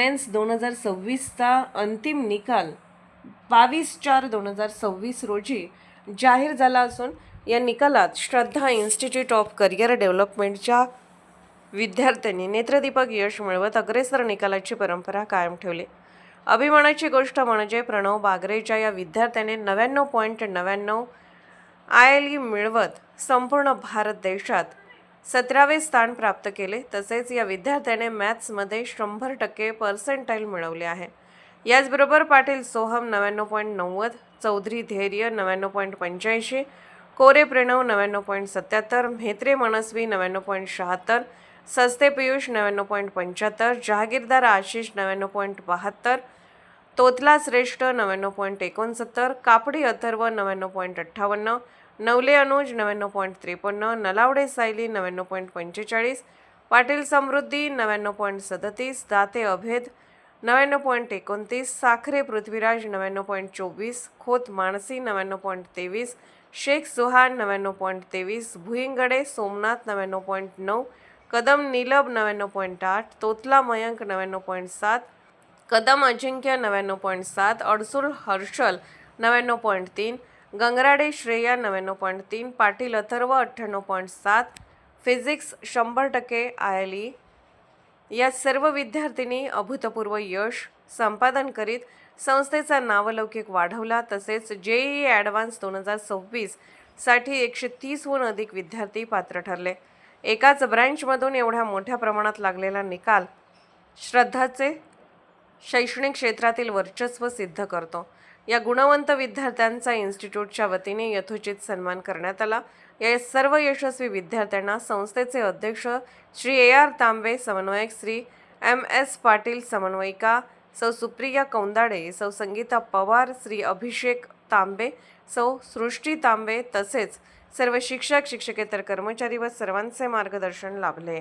Men's 2026चा अंतिम निकाल 22/4/2026 रोजी जाहीर झाला असून या निकालात श्रद्धा इन्स्टिट्यूट ऑफ करिअर डेव्हलपमेंटच्या विद्यार्थ्यांनी नेत्रदीपक यश मिळवत अग्रेसर निकालाची परंपरा कायम ठेवली। अभिमानाची गोष्ट म्हणजे प्रणव बागरेच्या या विद्यार्थ्याने 99.99 ILE मिळवत संपूर्ण भारत देशात 17वे स्थान प्राप्त केले। तसेच या विद्यार्थ्याने मॅथ्समध्ये 100% पर्सेंटाईल मिळवले आहे। याचबरोबर पाटील सोहम 99.90, चौधरी धैर्य 99.85, कोरे प्रणव 99.77, म्हेत्रे मनस्वी 99.76, सस्ते पियुष 99.75, जहागीरदार आशिष 99.72, तोतला श्रेष्ठ 99.69, कापडी अथर्व 99.58, नवले अनुज 99.53, नलावडे सायली 99.45, पाटील समृद्धी 99.37, दाते अभेद 99.29, साखरे पृथ्वीराज 99.24, खोत मानसी 99.23, शेख सुहान 99.23, भुईंगडे सोमनाथ 99.9, कदम नीलब 99.8, तोतला मयंक 99.7, कदम अजिंक्य 99.7, अडसूल हर्षल 99.3, गंगराडे श्रेया 99.3, पाटील अथर्व 98.7, फिजिक्स 100% ILE। या सर्व विद्यार्थ्यांनी अभूतपूर्व यश संपादन करीत संस्थेचा नावलौकिक वाढवला। तसेच JEE ॲडव्हान्स 2026 साठी 130हून अधिक विद्यार्थी पात्र ठरले। एकाच ब्रँचमधून एवढ्या मोठ्या प्रमाणात लागलेला निकाल श्रद्धाचे शैक्षणिक क्षेत्रातील वर्चस्व सिद्ध करतो। या गुणवंत विद्यार्थ्यांचा इन्स्टिट्यूटच्या वतीने यथोचित सन्मान करण्यात आला। या सर्व यशस्वी विद्यार्थ्यांना संस्थेचे अध्यक्ष श्री AR तांबे, समन्वयक श्री MS पाटील, समन्वयिका सौ सुप्रिया कौंदाडे, सौ संगीता पवार, श्री अभिषेक तांबे, सौ सृष्टी तांबे तसेच सर्व शिक्षक, शिक्षकेतर कर्मचारी व सर्वांचे मार्गदर्शन लाभले।